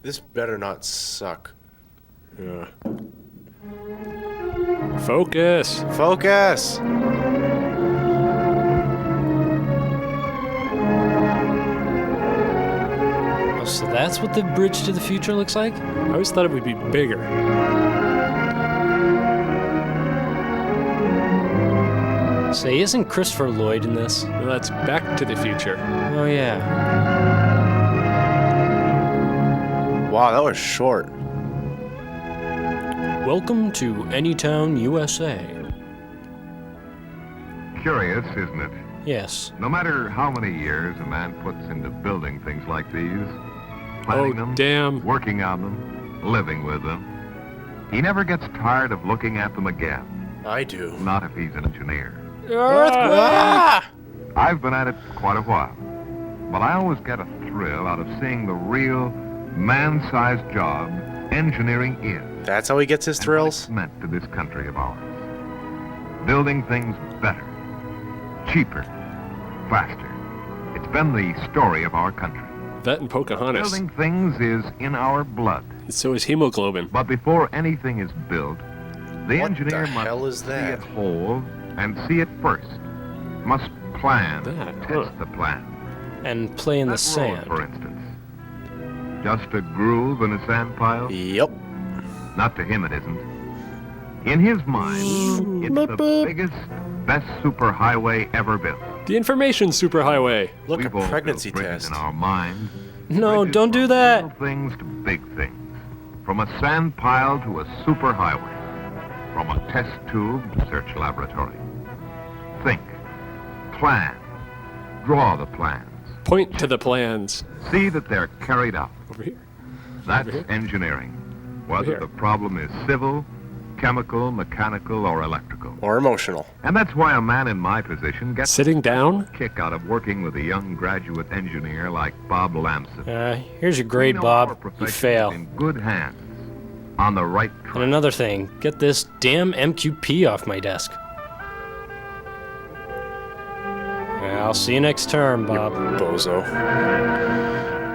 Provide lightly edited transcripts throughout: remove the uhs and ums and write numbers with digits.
This better not suck. Yeah. Focus! Focus! Oh, so that's what the bridge to the future looks like? I always thought it would be bigger. Say, isn't Christopher Lloyd in this? Well, that's Back to the Future. Oh, yeah. Wow, that was short. Welcome to Anytown, USA. Curious, isn't it? Yes. No matter how many years a man puts into building things like these, planning them, damn. working on them, living with them, he never gets tired of looking at them again. I do. Not if he's an engineer. Ah! I've been at it quite a while, but I always get a thrill out of seeing the real man-sized job engineering is. That's how he gets his and what thrills? it's meant to this country of ours. Building things better, cheaper, faster. It's been the story of our country. That and Pocahontas. Building things is in our blood. So is hemoglobin. But before anything is built, the What engineer the hell must is see that? it whole and see it first. Must plan, That, test the plan. And play in the That road, sand. for instance. Just a groove in a sand pile? Yep. Not to him it isn't. In his mind, it's the biggest, best superhighway ever built. The information superhighway. Look, We've a all pregnancy built bridges test. in our minds. No, Bridges don't do from that. Little things to big things. From a sand pile to a superhighway. From a test tube to search laboratory. Think. Plan. Draw the plans. Point to the plans. See that they're carried out. Over here. That's Over here. engineering. Over Whether here. the problem is civil, chemical, mechanical, or electrical. Or emotional. And that's why a man in my position gets Sitting down? a kick out of working with a young graduate engineer like Bob Lamson. Here's your grade, We know our Bob. You profession fail. is in good hands. On the right And track. another thing, get this damn MQP off my desk. Yeah, I'll see you next term, Bob. Bozo.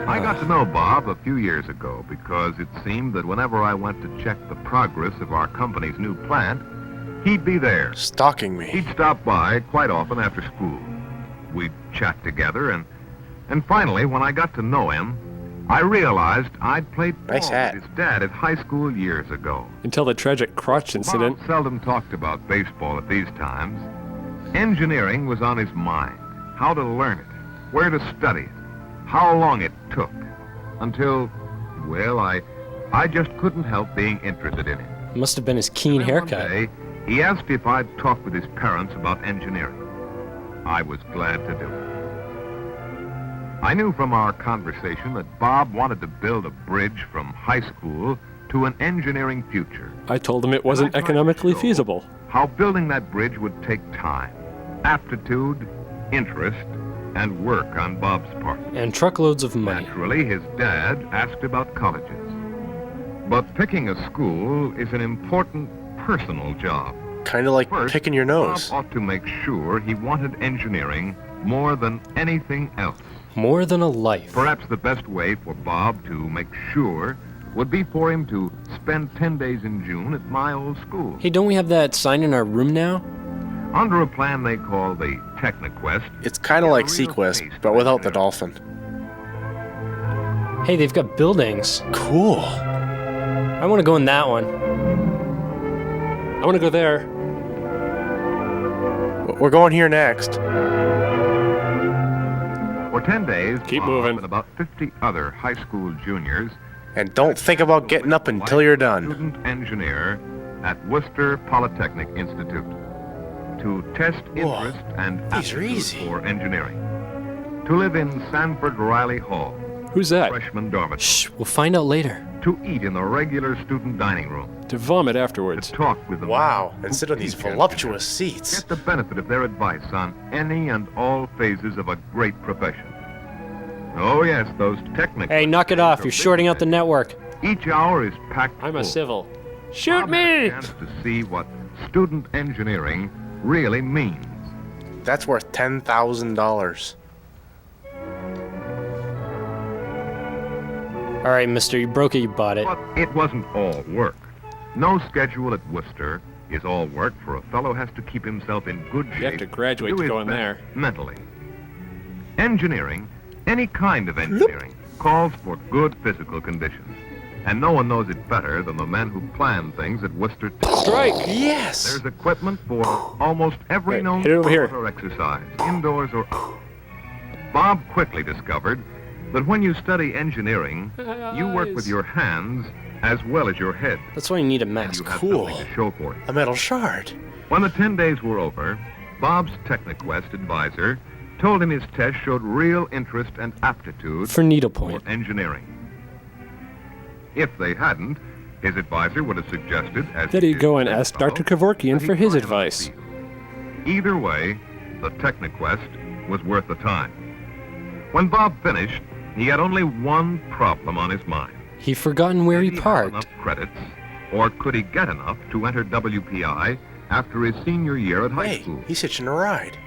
I got to know Bob a few years ago because it seemed that whenever I went to check the progress of our company's new plant, he'd be there. Stalking me. He'd stop by quite often after school. We'd chat together, and finally, when I got to know him, I realized I'd played ball Nice hat. with his dad at high school years ago. Until the tragic crotch incident. Bob seldom talked about baseball at these times. Engineering was on his mind. How to learn it, where to study it, how long it took, until, well, I just couldn't help being interested in it. Must have been his keen Then haircut. One day, he asked if I'd talk with his parents about engineering. I was glad to do it. I knew from our conversation that Bob wanted to build a bridge from high school to an engineering future. I told him it wasn't economically feasible. How building that bridge would take time, aptitude, interest, and work on Bob's part. And truckloads of money. Naturally, his dad asked about colleges. But picking a school is an important personal job. Kind of like First, picking your nose. Bob ought to make sure he wanted engineering more than anything else. More than a life. Perhaps the best way for Bob to make sure would be for him to spend 10 days in June at my old school. Hey, don't we have that sign in our room now? Under a plan they call the TechniQuest. It's kind of like It's a real Sequest, taste but of without the engineering. dolphin. Hey, they've got buildings. Cool. I want to go in that one. I want to go there. We're going here next. For 10 days, Keep Bob moving. and about 50 other high school juniors And don't think about getting up until you're done. Student engineer at Worcester Polytechnic Institute to test Whoa, interest and these are aptitude easy. for engineering. To live in Sanford Riley Hall, Who's that? freshman dormitory. Shh, we'll find out later. To eat in the regular student dining room. To vomit To afterwards. talk with them. Wow, and sit on these Teach voluptuous seats. Get the benefit of their advice on any and all phases of a great profession. Oh yes, those technical. Hey, knock it off. You're shorting out the network. Each hour is packed I'm a full. civil. Shoot Bob had a me! chance to see what student engineering really means. That's worth $10,000. All right, mister, you broke it, you bought it. But it wasn't all work. No schedule at Worcester is all work, for a fellow has to keep himself in good shape. You have to graduate do to his go in best there. Mentally. Engineering, any kind of engineering, calls for good physical conditions. And no one knows it better than the men who plan things at Worcester. Strike! Yes! There's equipment for almost every Right, known hit it over here. sport or exercise, indoors or out. Bob quickly discovered that when you study engineering, you work with your hands as well as your head. That's why you need a And mask. you have Cool. something to show for it. A metal shard. When the 10 days were over, Bob's TechniQuest advisor told him his test showed real interest and aptitude For needlepoint. for engineering. If they hadn't, his advisor would have suggested, as That he'd go and ask fellow, Dr. Kevorkian that for he his try another advice. field. Either way, the TechniQuest was worth the time. When Bob finished, he had only one problem on his mind. He forgotten where he Did have parked. enough credits, or could he get enough to enter WPI after his senior year at high Hey, school? he's hitching a ride.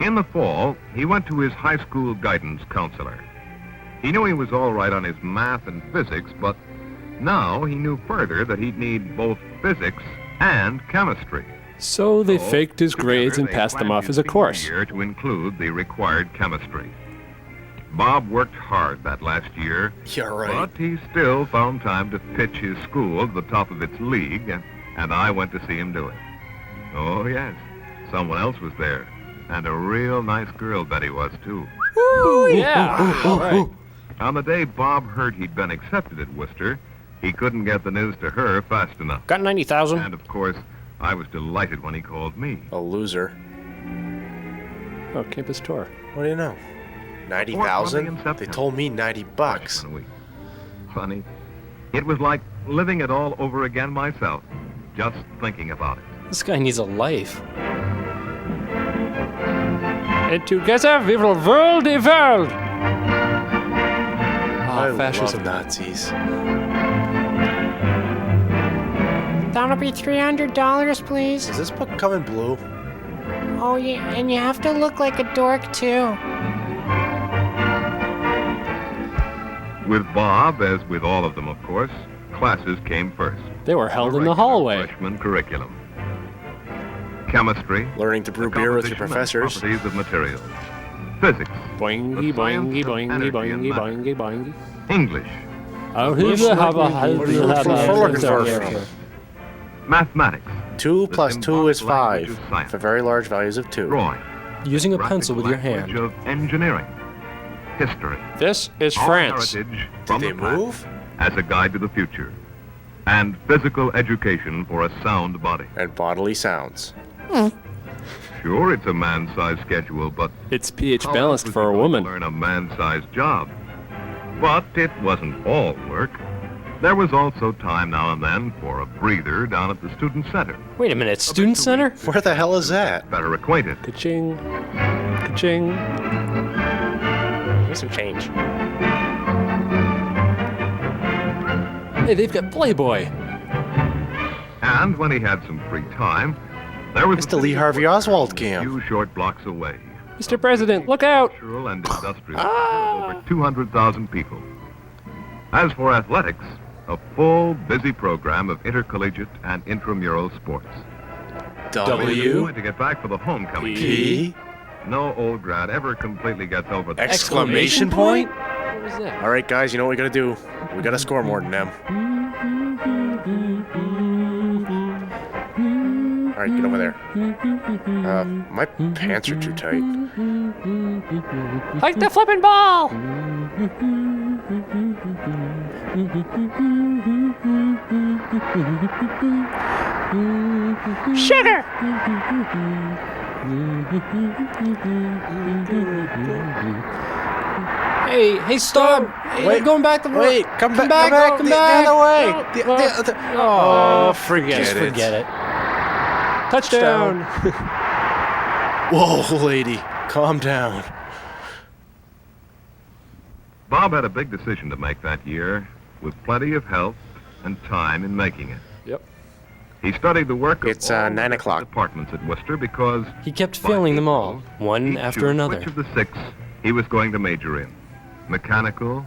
In the fall, he went to his high school guidance counselor. He knew he was all right on his math and physics, but now he knew further that he'd need both physics and chemistry. So they So, faked his together, grades and they passed them planned off his as a senior course. year to include the required chemistry. Bob worked hard that last year, You're right. but he still found time to pitch his school to the top of its league, and I went to see him do it. Oh, yes, someone else was there, and a real nice girl Betty was, too. Ooh, yeah! All right. On the day Bob heard he'd been accepted at Worcester, he couldn't get the news to her fast enough. Got 90,000. And, of course, I was delighted when he called me. A loser. Oh, campus tour. What do you know? 90,000? in They September. told me 90 bucks. Freshman week. Funny. It was like living it all over again myself, just thinking about it. This guy needs a life. And together we will rule the world! I Ah, fascism. love Nazis. That'll be $300, please. Is this book coming blue? Oh, yeah, and you have to look like a dork, too. With Bob, as with all of them, of course, classes came first. They were held in the regular hallway. Freshman curriculum. Chemistry. Learning to brew the beer with your composition and professors. Properties of materials. Physics. Boingy, The science boingy, of boingy, energy and boingy, matter. boingy, boingy. English. Oh, What are you looking for? Mathematics. 2 The plus 2 is symbolic language 5. of science. For very large values of 2. Drawing. Using a Graphic pencil with your language hand. of engineering. History. This is Our France. heritage Did from they the past move? as a guide to the future. And physical education for a sound body. And bodily sounds. Sure, it's a man-sized schedule, but It's pH how balanced else was for he a going to woman. learn a man-sized job. But it wasn't all work. There was also time now and then for a breather down at the student center. Wait a minute, student center? Where the hell is that? Better acquainted. Ka-ching. Ka-ching. Here's some change. Hey, they've got Playboy. And when he had some free time, there was It's the the Lee city of Harvey Worcester, Oswald a camp. few short blocks away. Mr. President, look out! Cultural and industrial of over 200,000 people. As for athletics, a full, busy program of intercollegiate and intramural sports. W. Going to get back for the homecoming. P. No old grad ever completely gets over the Exclamation point? What was that? All right, guys, you know what we gotta do? We gotta score more than them. All right, get over there. My pants are too tight. Like the flipping ball! Sugar! Hey, stop! Hey, Wait, going back the road. Wait, come back, come back. the other way. Oh, forget Just it. forget it. Touchdown! Whoa, lady, calm down. Bob had a big decision to make that year, with plenty of health and time in making it. Yep. He studied the work of It's, all 9 the different o'clock. departments at Worcester because He kept by failing them all, April, one he'd after choose another. Which of the 6 he was going to major in? Mechanical,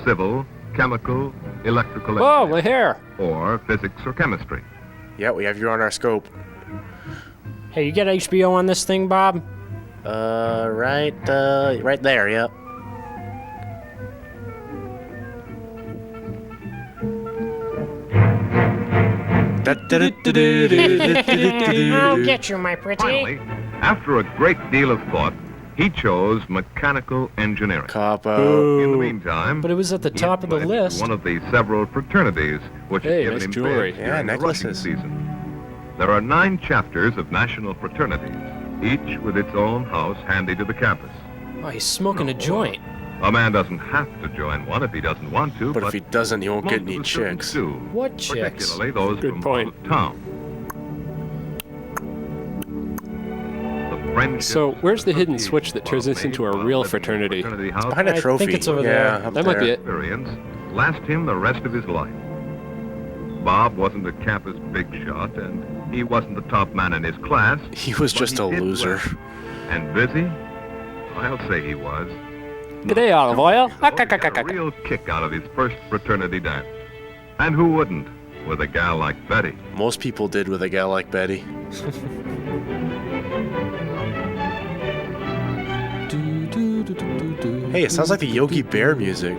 civil, chemical, electrical, Whoa, we're here. or physics or chemistry. Yeah, we have you on our scope. Hey, you get HBO on this thing, Bob? Right there, yep. I'll get you, my pretty. Finally, after a great deal of thought, he chose mechanical engineering. Cop out. In the meantime, But it was at the he top of the applied to list. one of the several fraternities which Hey, had given nice him jewelry. bids Yeah, during the rushing necklaces. season. There are 9 chapters of national fraternities, each with its own house handy to the campus. Oh, he's smoking a joint. A man doesn't have to join one if he doesn't want to, But if he doesn't, he won't most get of any the students chicks. do, What chicks? particularly those Good from point. out of town. The friendships So, where's the hidden associations switch that turns Bob this into made a while real living in fraternity? fraternity house Behind a I trophy. think it's over yeah, there. up That might be there. it. experience last him the rest of his life. Bob wasn't a campus big shot, and he wasn't the top man in his class. He was but just he a did loser. well. And busy? I'll say he was. G'day, Olive Oil. He got a real kick out of his first fraternity dance. And who wouldn't, with a gal like Betty? Most people did with a gal like Betty. Hey, it sounds like the Yogi Bear music.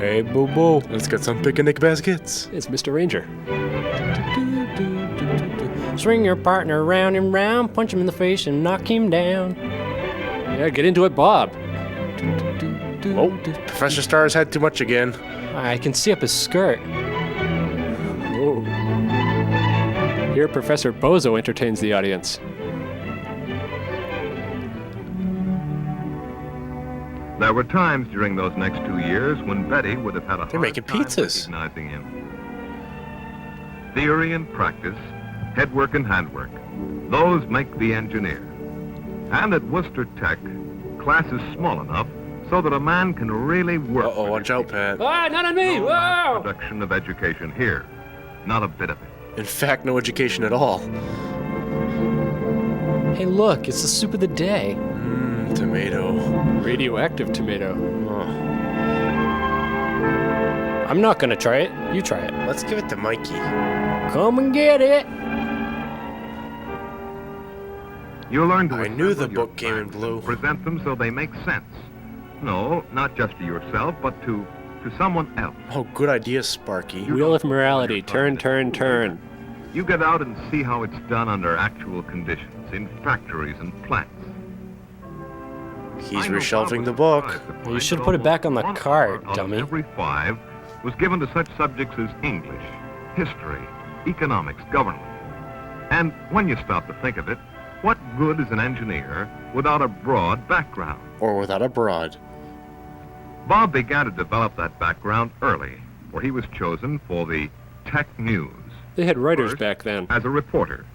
Hey, boo boo. Let's get some picnic baskets. It's Mr. Ranger. Swing your partner round and round, punch him in the face and knock him down. Yeah, get into it, Bob. Oh, Professor Star's had too much again. I can see up his skirt. Whoa. Here, Professor Bozo entertains the audience. There were times during those next 2 years when Betty would have had a They're hard making time pizzas. recognizing him. Theory and practice, head work and handwork, those make the engineer. And at Worcester Tech, class is small enough so that a man can really work. Uh-oh, with watch his out, teacher. Pat. Ah, not on me! No mass Whoa! production of education here. Not a bit of it. In fact, no education at all. Hey, look, it's the soup of the day. Tomato. Radioactive tomato. Oh. I'm not gonna try it. You try it. Let's give it to Mikey. Come and get it. You learn to I knew the assemble your book came in plans blue. and present them so they make sense. No, not just to yourself, but to someone else. Oh, good idea, Sparky. Wheel of morality. Turn, turn, turn. You get out and see how it's done under actual conditions, in factories and plants. He's I know reshelving Bob the was book. surprised to You find should that put it back on the almost card, 1 out of dummy. Every 5 was given to such subjects as English, history, economics, government. And when you stop to think of it, what good is an engineer without a broad background? Or without a broad. Bob began to develop that background early, for he was chosen for the Tech News They had writers First, back then. as a reporter,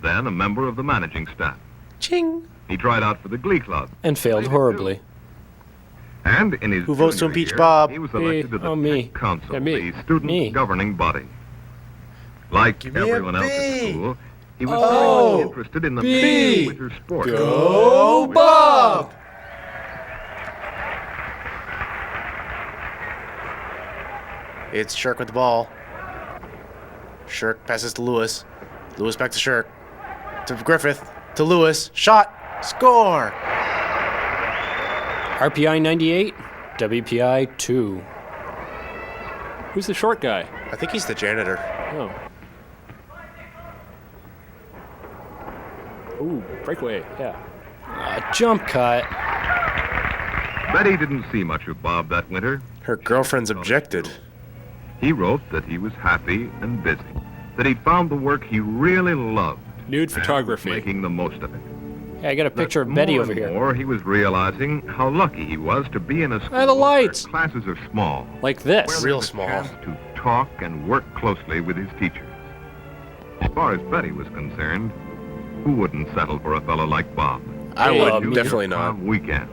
then a member of the managing staff. Ching. He tried out for the Glee Club. And failed horribly. And in his Who votes to junior impeach year, Bob? He was elected to the Oh, me. Tech Council, Yeah, me. the student Me. governing body. Like Give me a everyone else B. at school, he was Oh, very much interested in the B. winter sports. Go Bob! It's Shirk with the ball. Shirk passes to Lewis. Lewis back to Shirk. To Griffith. To Lewis. Shot. Score! RPI 98, WPI 2. Who's the short guy? I think he's the janitor. Oh. Ooh, breakaway. Yeah. Jump cut. Betty didn't see much of Bob that winter. Her girlfriends objected. He wrote that he was happy and busy, that he'd found the work he really loved. Nude and was photography. making the most of it. Hey, I got a picture That of Betty more over and here. more, he was realizing how lucky he was to be in a school the lights. where classes are small. Like where this. Real there's a small. chance to talk and work closely with his teachers. As far as Betty was concerned, who wouldn't settle for a fellow like Bob? I Hey, would, me. definitely not. On weekend.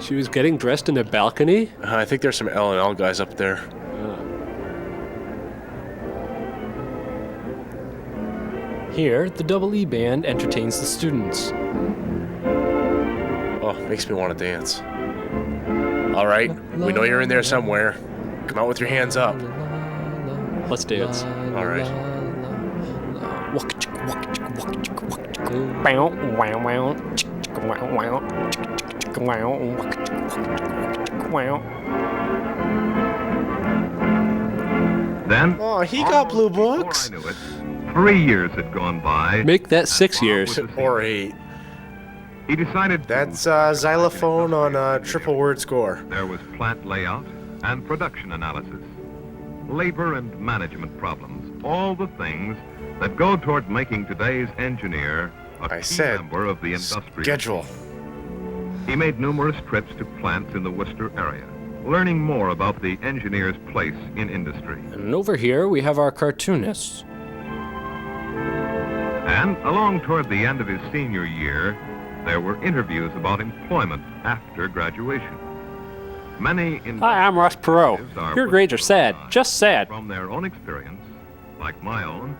She was getting dressed in a balcony? I think there's some L&L guys up there. Here, the Double E Band entertains the students. Oh, makes me want to dance. All right, we know you're in there somewhere. Come out with your hands up. Let's dance. All right. Bow, wow, wow, wow, wow, wow, wow. Then, Oh, he got blue before books. I knew it, 3 years had gone by. Make that 6 years. Or 8. He decided That's xylophone on a triple word score. there was plant layout and production analysis, labor and management problems, all the things that go toward making today's engineer a I key said member of the industrial. schedule. He made numerous trips to plants in the Worcester area, learning more about the engineer's place in industry. And over here we have our cartoonists. And along toward the end of his senior year, there were interviews about employment after graduation. Many Hi, I'm Ross Perot. Your grades are sad. Just sad. From their own experience, like my own,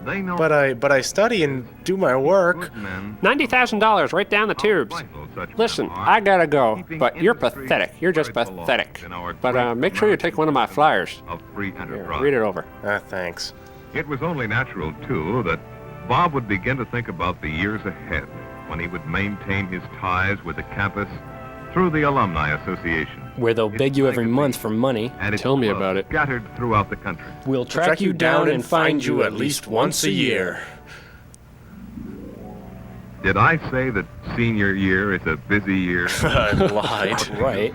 they know But I study and do my work. good men $90,000 right down the tubes. vital such men Listen, are, I gotta go, keeping but you're industry pathetic. You're just where it belongs pathetic. in our But great make sure you take one of my American flyers. of free Here, enterprise. read it over. Thanks. It was only natural, too, that Bob would begin to think about the years ahead when he would maintain his ties with the campus through the Alumni Association. Where they'll beg you every month for money. And its Tell me clubs about it. Scattered throughout the country. We'll track you down and find you at least once a year. Did I say that senior year is a busy year? I lied. Right.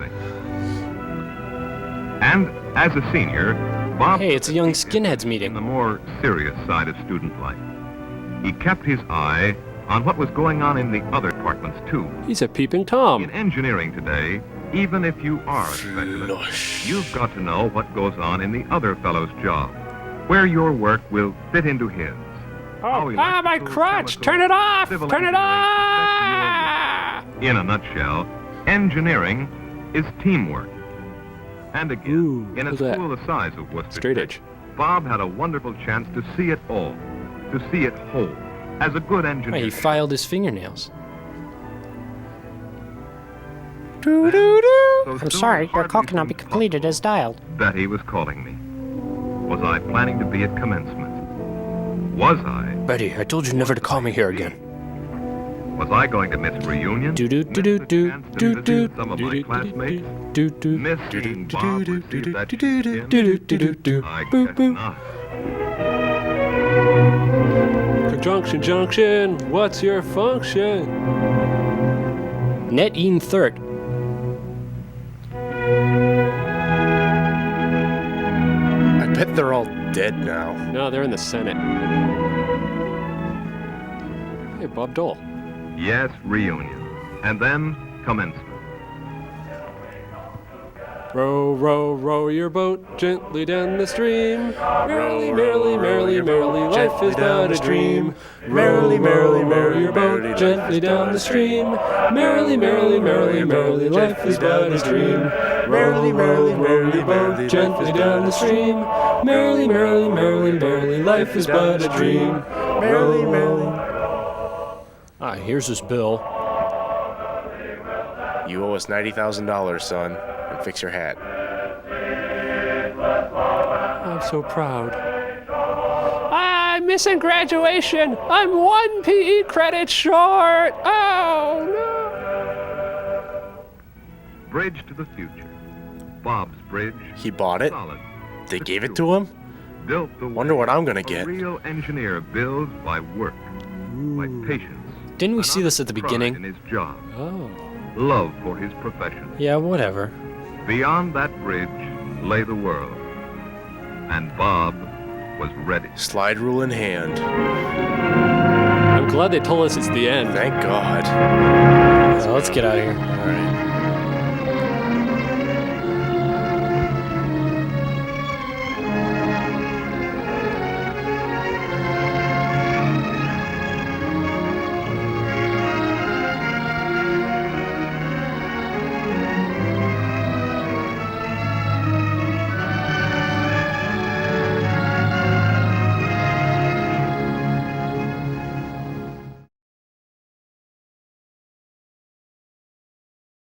And as a senior, Bob... Hey, it's a young skinheads in meeting. the more serious side of student life. He kept his eye on what was going on in the other departments, too. He's a peeping In Tom. engineering today, even if you are a specialist, you've got to know what goes on in the other fellow's job, where your work will fit into his. How My electrical, crotch! chemical, Turn it off! civil Turn it engineering off! In a nutshell, engineering is teamwork. And again, Ooh, in a who's that? school the size of Worcester, Straight edge. Bob had a wonderful chance to see it all, to see it whole, as a good engineer. Hey, he filed his fingernails. So I'm soon sorry, as your hardly call cannot be seemed completed as dialed. Betty was calling me. Was I planning to be at commencement? Was I? Betty, I told you never to call me here again. Was I going to miss reunion? Do do do Miss do the chance to do visit do some of do my do classmates? do do Miss do seeing do Bob do receive do that do sheepskin? do do do do. I Boop, guess boop. not. Conjunction junction, what's your function? Net Eaton third. I bet they're all dead now. No, they're in the Senate. Hey, Bob Dole. Yes, reunion. And then commencement. Row, row, row your boat gently down the stream. Merrily, merrily, merrily, merrily, life is but a dream. Merrily, merrily, merrily, your boat gently down the stream. Merrily, merrily, merrily, merrily, life is but a dream. Merrily, merrily, merrily, boat gently down the stream. Merrily, merrily, merrily, merrily, life is but a dream. Merrily, merrily. Ah, here's his bill. You owe us $90,000, son. And fix your hat. I'm so proud. I'm missing graduation. I'm 1 PE credit short. Oh, no. Bridge to the future. Bob's bridge. He bought it? Solid. They gave it to him? Built the Wonder what I'm gonna a get. real engineer builds by work, by patience. Didn't we an see this at the honest pride beginning? in his job, Oh. love for his profession. Yeah, whatever. Beyond that bridge lay the world, and Bob was ready. Slide rule in hand. I'm glad they told us it's the end. Thank God. So let's get out of here. All right.